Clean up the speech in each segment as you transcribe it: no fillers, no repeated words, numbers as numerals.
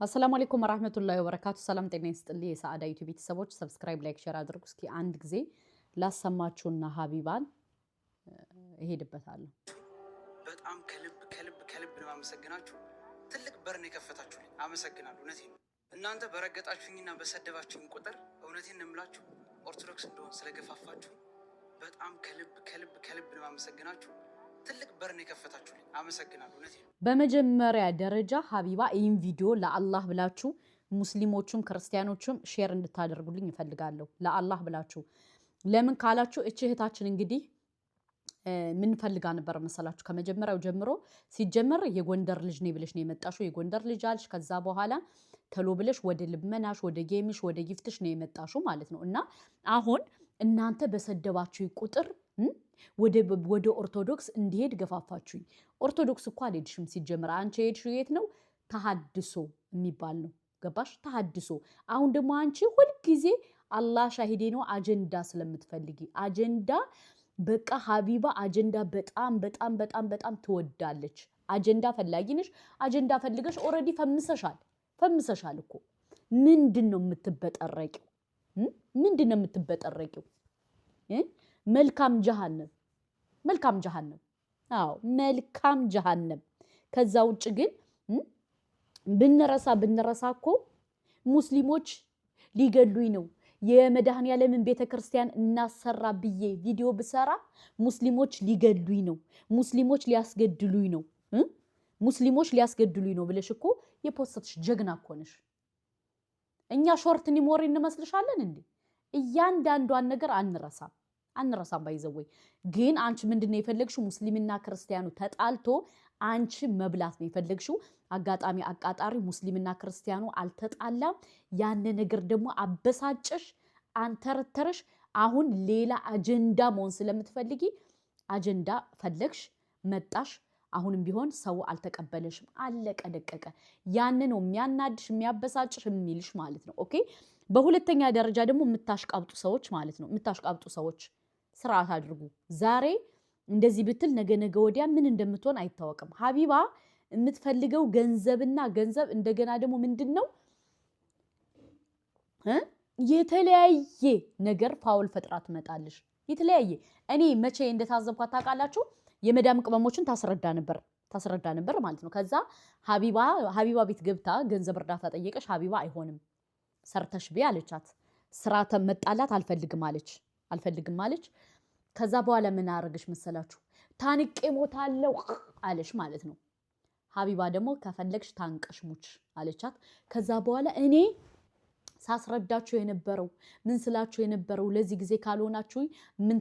አሰላሙ አለይኩም ወራህመቱላሂ ወበረካቱ። ሰላም ጤና ይስጥልኝ የሰዓዳ ዩቲዩብ ቤተሰቦች፣ ሰብስክራይብ ላይክ ሼር አድርጉ። እስኪ አንድ ጊዜ ላሰማችሁና ሀቢባን እሄድበታለሁ። በጣም ከልብ ነው አመሰግናችሁ። ትልቅ በርን የከፈታችሁልኝ አመሰግናለሁ። እውነቴን ነው። እናንተ በረገጣችሁኝና በሰደባችሁኝ ቁጥር እውነቴን ነው የምላችሁ ኦርቶዶክስ እንደሆን ስለገፋፋችሁ በጣም ከልብ ነው አመሰግናችሁ። ትልቅ በርን የከፈታችሁልኝ አመሰግናለሁ። እውነቴን ነው። በመጀመሪያ ደረጃ ሀቢባ ይህን ቪዲዮ ለአላህ ብላችሁ ሙስሊሞቹም ክርስቲያኖቹም ሼር እንድታደርጉልኝ እፈልጋለሁ። ለአላህ ብላችሁ ለምን ካላችሁ እቺ እህታችን እንግዲህ ምን ፈልጋ ነበር መሰላችሁ? ከመጀመሪያው ጀምሮ ሲጀመር የጎንደር ልጅ ነኝ ብለሽ ነው የመጣሽው። የጎንደር ልጅ አልሽ። ከዛ በኋላ ተሎ ብለሽ ወደ ልመናሽ፣ ወደ ጌምሽ፣ ወደ ጊፍትሽ ነው የመጣሽው ማለት ነው። እና አሁን እናንተ በሰደባችሁ ቁጥር ወደ ኦርቶዶክስ እንዲሄድ ገፋፋችሁኝ። ኦርቶዶክስ እኮ አልሄድሽም ሲጀመር። አንቺ የሄድሽው የት ነው? ተሐድሶ የሚባል ነው። ገባሽ? ተሐድሶ። አሁን ደግሞ አንቺ ሁልጊዜ አላህ ሻሂዴ ነው አጀንዳ ስለምትፈልጊ አጀንዳ በቃ ሀቢባ አጀንዳ በጣም ትወዳለች። አጀንዳ ፈላጊ ነሽ። አጀንዳ ፈልገሽ ኦልሬዲ ፈምሰሻል እኮ። ምንድን ነው የምትበጠረቂው? መልካም ጀሃነም። አዎ መልካም ጀሃነም። ከዛ ውጭ ግን ብንረሳ እኮ ሙስሊሞች ሊገሉኝ ነው የመድኃኔዓለምን ቤተክርስቲያን እናሰራ ብዬ ቪዲዮ ብሰራ ሙስሊሞች ሊገሉኝ ነው፣ ሙስሊሞች ሊያስገድሉኝ ነው ብለሽ እኮ የፖስተትሽ ጀግና እኮ ነሽ። እኛ ሾርት ኒሞሪ እንመስልሻለን እንዴ? እያንዳንዷን ነገር አንረሳም ባይዘወይ። ግን አንቺ ምንድነው የፈለግሽው? ሙስሊምና ክርስቲያኑ ተጣልቶ አንቺ መብላት ነው የፈለግሽው። አጋጣሚ አቃጣሪ ሙስሊምና ክርስቲያኑ አልተጣላም። ያን ነገር ደግሞ አበሳጨሽ፣ አንተረተረሽ። አሁን ሌላ አጀንዳ መሆን ስለምትፈልጊ አጀንዳ ፈለግሽ፣ መጣሽ። አሁንም ቢሆን ሰው አልተቀበለሽም። አለቀ ደቀቀ። ያን ነው የሚያናድሽ፣ የሚያበሳጭሽ፣ የሚልሽ ማለት ነው። ኦኬ። በሁለተኛ ደረጃ ደግሞ የምታሽቃብጡ ሰዎች ማለት ነው። የምታሽቃብጡ ሰዎች ስርዓት አድርጉ። ዛሬ እንደዚህ ብትል ነገ ወዲያ ምን እንደምትሆን አይታወቅም። ሀቢባ የምትፈልገው ገንዘብና ገንዘብ እንደገና ደግሞ ምንድነው የተለያየ ነገር ፋውል ፈጥራ ትመጣለሽ። የተለያየ እኔ መቼ እንደታዘብኳት ታውቃላችሁ? የመዳም ቅመሞችን ታስረዳ ነበር ማለት ነው። ከዛ ሀቢባ ቤት ገብታ ገንዘብ እርዳታ ጠየቀሽ። ሀቢባ አይሆንም ሰርተሽ ቢ አለቻት። ስራ ተመጣላት አልፈልግም አለች። ከዛ በኋላ ምን አረገሽ መሰላችሁ? ታንቄ ሞታለሁ አለሽ ማለት ነው። ሀቢባ ደግሞ ከፈለግሽ ታንቀሽ ሙች አለቻት። ከዛ በኋላ እኔ ሳስረዳችሁ የነበረው ምን ስላችሁ የነበረው ለዚህ ጊዜ ካልሆናችሁ ምን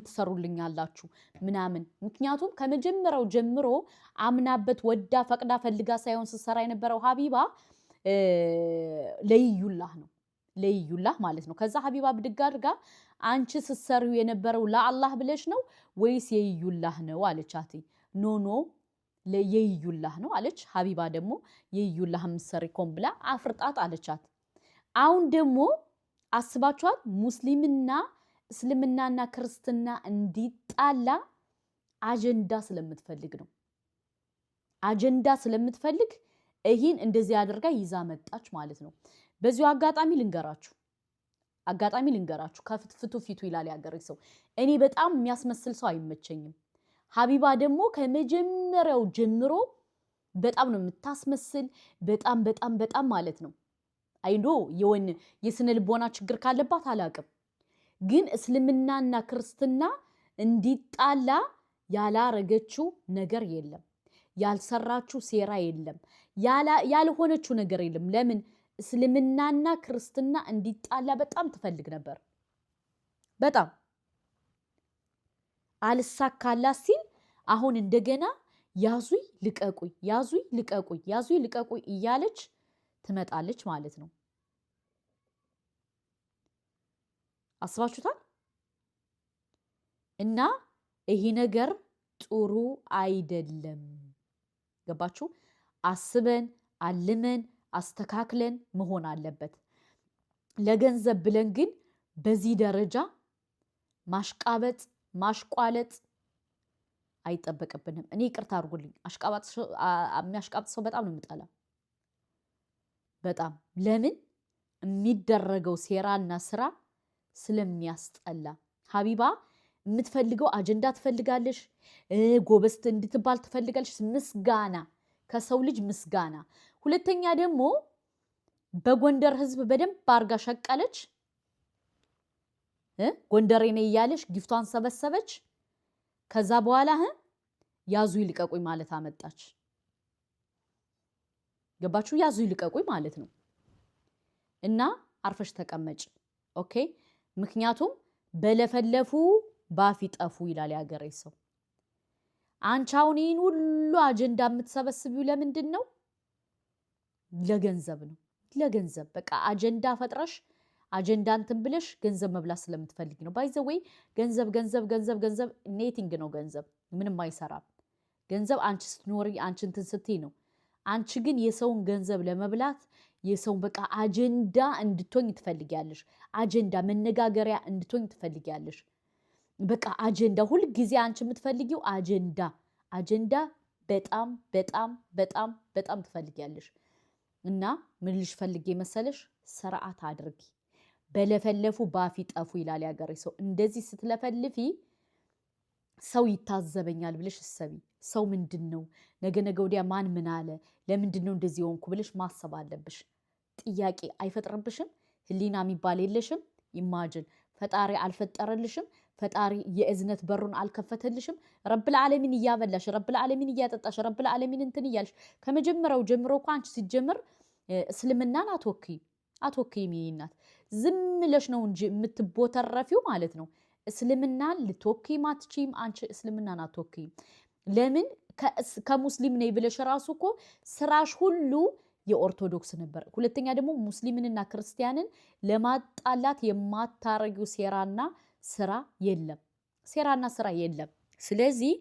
ትሰሩልኛላችሁ ምናምን። ምክንያቱም ከመጀመሪያው ጀምሮ አምናበት ወዳ ፈቅዳ ፈልጋ ሳይሆን ስትሰራ የነበረው ሀቢባ ለይዩላህ ማለት ነው። ከዛ ሀቢባ ብድግ አድርጋ አንቺ ስትሰሪው የነበረው ለአላህ ብለሽ ነው ወይስ የይዩላህ ነው አለቻት። ኖ የይዩላህ ነው አለች። ሀቢባ ደግሞ የይዩላህ ምሰሪ ኮም ብላ አፍርጣት አለቻት። አሁን ደግሞ አስባችኋት ሙስሊምና እስልምናና ክርስትና እንዲጣላ አጀንዳ ስለምትፈልግ ይህን እንደዚህ አድርጋ ይዛ መጣች ማለት ነው። በዚሁ አጋጣሚ ልንገራችሁ ከፍትፍቱ ፊቱ ይላል ያገሬ ሰው። እኔ በጣም የሚያስመስል ሰው አይመቸኝም። ሀቢባ ደግሞ ከመጀመሪያው ጀምሮ በጣም ነው የምታስመስል። በጣም ማለት ነው። አይዶ የስነ ልቦና ችግር ካለባት አላቅም። ግን እስልምናና ክርስትና እንዲጣላ ያላረገችው ነገር የለም። ያልሰራችው ሴራ የለም። ያልሆነችው ነገር የለም። ለምን? እስልምናና ክርስትና እንዲጣላ በጣም ትፈልግ ነበር። በጣም አልሳካላት ሲል አሁን እንደገና ያዙይ ልቀቁኝ እያለች ትመጣለች ማለት ነው። አስባችሁታል? እና ይሄ ነገር ጥሩ አይደለም። ገባችሁ? አስበን አልመን አስተካክለን መሆን አለበት። ለገንዘብ ብለን ግን በዚህ ደረጃ ማሽቋለጥ አይጠበቅብንም። እኔ ይቅርታ አድርጉልኝ። የሚያሽቃብጥ ሰው በጣም ነው የምጠላው። በጣም ለምን የሚደረገው ሴራና ስራ ስለሚያስጠላ። ሀቢባ የምትፈልገው አጀንዳ ትፈልጋለሽ፣ ጎበስት እንድትባል ትፈልጋለሽ፣ ምስጋና፣ ከሰው ልጅ ምስጋና። ሁለተኛ ደግሞ በጎንደር ህዝብ በደንብ አርጋ ሸቀለች። ጎንደሬ ነኝ እያለሽ ጊፍቷን ሰበሰበች። ከዛ በኋላ ያዙ ይልቀቁኝ ማለት አመጣች። ገባችሁ? ያዙ ይልቀቁኝ ማለት ነው። እና አርፈሽ ተቀመጭ። ኦኬ። ምክንያቱም በለፈለፉ ባፍ ይጠፉ ይላል ያገሬ ሰው። አንቺ አሁን ይህን ሁሉ አጀንዳ የምትሰበስቢው ለምንድን ነው? ለገንዘብ ነው። ለገንዘብ በቃ አጀንዳ ፈጥረሽ አጀንዳ እንትን ብለሽ ገንዘብ መብላት ስለምትፈልጊ ነው። ባይ ዘ ወይ ገንዘብ ገንዘብ ገንዘብ ገንዘብ ኔቲንግ ነው። ገንዘብ ምንም አይሰራም። ገንዘብ አንቺ ስትኖሪ አንቺ እንትን ስትይ ነው። አንቺ ግን የሰውን ገንዘብ ለመብላት የሰውን በቃ አጀንዳ እንድትሆኝ ትፈልጊያለሽ። አጀንዳ መነጋገሪያ እንድትሆኝ ትፈልጊያለሽ። በቃ አጀንዳ ሁል ጊዜ አንቺ የምትፈልጊው አጀንዳ አጀንዳ በጣም በጣም በጣም በጣም ትፈልጊያለሽ። እና ምን ልሽ ፈልጌ መሰለሽ? ስርዓት አድርጊ። በለፈለፉ ባፍ ይጠፉ ይላል ያገሬ ሰው። እንደዚህ ስትለፈልፊ ሰው ይታዘበኛል ብለሽ እሰቢ። ሰው ምንድን ነው ነገ ወዲያ ማን ምን አለ፣ ለምንድን ነው እንደዚህ ሆንኩ ብለሽ ማሰብ አለብሽ። ጥያቄ አይፈጥርብሽም? ህሊና የሚባል የለሽም? ኢማጅን ፈጣሪ አልፈጠረልሽም? ፈጣሪ የእዝነት በሩን አልከፈተልሽም? ረብል ዓለሚን እያበላሽ፣ ረብል ዓለሚን እያጠጣሽ፣ ረብል ዓለሚን እንትን እያልሽ ከመጀመሪያው ጀምሮ እኮ አንቺ ሲጀምር እስልምናን አትወክይም። ይናት ዝም ብለሽ ነው እንጂ የምትቦተረፊው ማለት ነው። እስልምናን ልትወክይም አትችይም። አንቺ እስልምናን አትወክይም። ለምን? ከሙስሊም ነኝ ብለሽ ራሱ እኮ ስራሽ ሁሉ የኦርቶዶክስ ነበር። ሁለተኛ ደግሞ ሙስሊምንና ክርስቲያንን ለማጣላት የማታረጊው ሴራና ስራ የለም። ሴራና ስራ የለም። ስለዚህ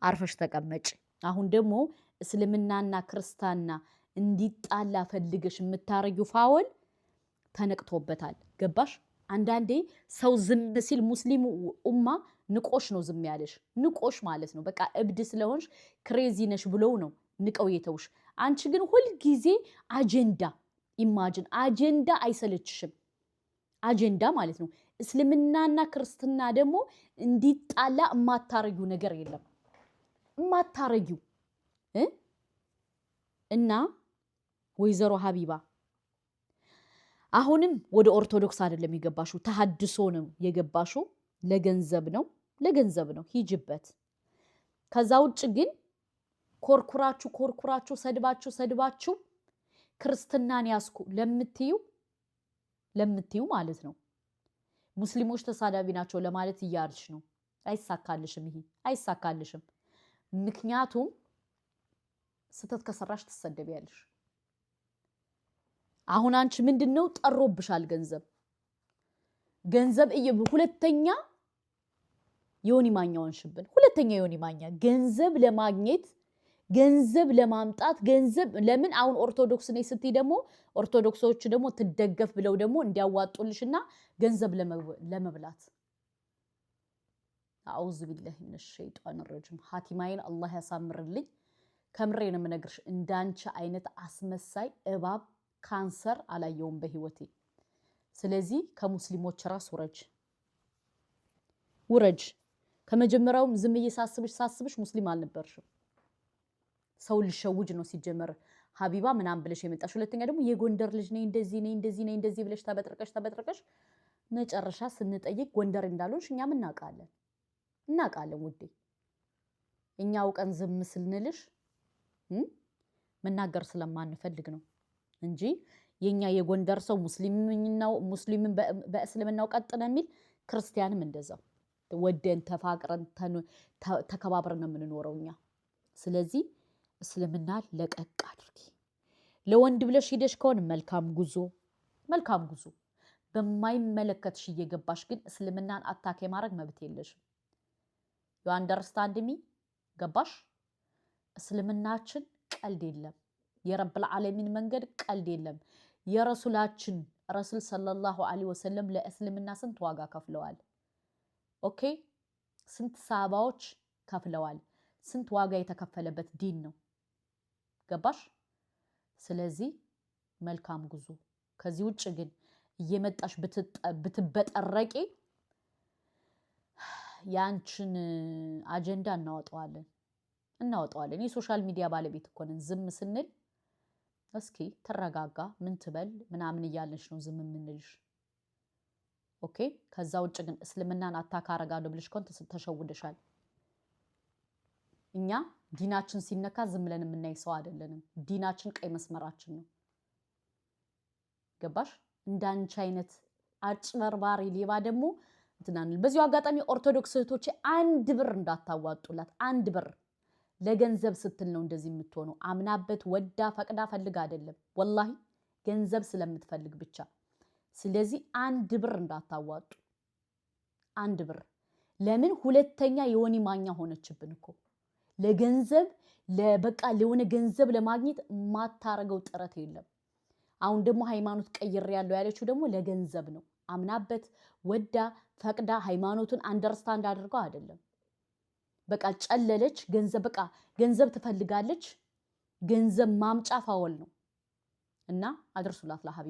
አርፈሽ ተቀመጭ። አሁን ደግሞ እስልምናና ክርስቲያንና እንዲጣላ ፈልገሽ የምታረጊው ፋውል ተነቅቶበታል። ገባሽ? አንዳንዴ ሰው ዝም ሲል ሙስሊሙ ኡማ ንቆሽ ነው ዝም ያለሽ። ንቆሽ ማለት ነው በቃ እብድ ስለሆንሽ ክሬዚ ነሽ ብለው ነው ንቀው የተውሽ። አንቺ ግን ሁል ጊዜ አጀንዳ ኢማጅን አጀንዳ አይሰለችሽም። አጀንዳ ማለት ነው። እስልምናና ክርስትና ደግሞ እንዲጣላ የማታረጊው ነገር የለም። የማታረጊው እና ወይዘሮ ሀቢባ አሁንም ወደ ኦርቶዶክስ አይደለም የገባሽው፣ ተሐድሶ ነው የገባሽው። ለገንዘብ ነው ሂጅበት። ከዛ ውጭ ግን ኮርኩራችሁ ሰድባችሁ ክርስትናን ያስኩ ለምትዩ ማለት ነው። ሙስሊሞች ተሳዳቢ ናቸው ለማለት እያልሽ ነው። አይሳካልሽም። ይሄ አይሳካልሽም። ምክንያቱም ስተት ከሰራሽ ትሰደቢያለሽ። አሁን አንቺ ምንድነው ጠሮብሻል? ገንዘብ ሁለተኛ ዮኒ ማኛውን ሽብን ሁለተኛ ዮኒ ማኛ ገንዘብ ለማግኘት ገንዘብ ለማምጣት ገንዘብ ለምን አሁን ኦርቶዶክስ ነኝ ስትይ ደግሞ ኦርቶዶክሶች ደግሞ ትደገፍ ብለው ደግሞ እንዲያዋጡልሽና ገንዘብ ለመብላት አውዝ ቢላሂ ሚነሽ ሸይጣን ረጅም ሀቲማይን አላህ ያሳምርልኝ። ከምሬ ነው የምነግርሽ። እንዳንቺ አይነት አስመሳይ እባብ ካንሰር አላየውም በህይወቴ። ስለዚህ ከሙስሊሞች ራስ ውረጅ። ከመጀመሪያውም ዝም ሳስብሽ ሙስሊም አልነበርሽም። ሰው ልሸውጅ ነው ሲጀመር ሀቢባ ምናምን ብለሽ የመጣሽ። ሁለተኛ ደግሞ የጎንደር ልጅ ነኝ እንደዚህ ብለሽ ተበጥርቀሽ መጨረሻ ስንጠይቅ ጎንደር እንዳልሆንሽ እኛም እናውቃለን ውዴ። እኛ አውቀን ዝም ስልንልሽ መናገር ስለማንፈልግ ነው እንጂ የኛ የጎንደር ሰው ሙስሊምን በእስልምናው ቀጥነ የሚል ክርስቲያንም እንደዛው ወደን ተፋቅረን ተከባብረን ነው የምንኖረው እኛ። ስለዚህ እስልምና ለቀቅ አድርጊ። ለወንድ ብለሽ ሂደሽ ከሆነ መልካም ጉዞ። በማይመለከትሽ እየገባሽ ግን እስልምናን አታክ የማድረግ መብት የለሽም። ዩ አንደርስታንድ ሚ? ገባሽ? እስልምናችን ቀልድ የለም። የረብል ዓለሚን መንገድ ቀልድ የለም። የረሱላችን ረሱል ሰለላሁ ዐለይሂ ወሰለም ለእስልምና ስንት ዋጋ ከፍለዋል። ኦኬ፣ ስንት ሰሃባዎች ከፍለዋል። ስንት ዋጋ የተከፈለበት ዲን ነው። ገባሽ? ስለዚህ መልካም ጉዞ። ከዚህ ውጭ ግን እየመጣሽ ብትበጠረቂ ያንቺን አጀንዳ እናወጣዋለን። የሶሻል ሚዲያ ባለቤት እኮ ነን። ዝም ስንል እስኪ ተረጋጋ ምን ትበል ምናምን እያለሽ ነው ዝም የምንልሽ። ኦኬ። ከዛ ውጭ ግን እስልምናን አታክ አደርጋለሁ ብለሽ ኮን ተሸውደሻል። እኛ ዲናችን ሲነካ ዝም ብለን የምናይ ሰው አይደለንም። ዲናችን ቀይ መስመራችን ነው። ገባሽ? እንዳንቺ አይነት አጭበርባሪ ሌባ ደግሞ እንትናንል። በዚሁ አጋጣሚ ኦርቶዶክስ እህቶቼ 1 ብር እንዳታዋጡላት። 1 ብር ለገንዘብ ስትል ነው እንደዚህ የምትሆነው። አምናበት ወዳ ፈቅዳ ፈልጋ አይደለም፣ ወላሂ ገንዘብ ስለምትፈልግ ብቻ። ስለዚህ 1 ብር እንዳታዋጡ። 1 ብር ለምን? ሁለተኛ የወኒ ማኛ ሆነችብን እኮ ለገንዘብ ለበቃ ለሆነ ገንዘብ ለማግኘት ማታረገው ጥረት የለም። አሁን ደግሞ ሃይማኖት ቀይሬያለሁ ያለችው ደግሞ ለገንዘብ ነው። አምናበት ወዳ ፈቅዳ ሃይማኖቱን አንደርስታንድ አድርገው አይደለም። በቃ ጨለለች። ገንዘብ በቃ ገንዘብ ትፈልጋለች። ገንዘብ ማምጫ ፋወል ነው እና አድርሱላት ለሀቢ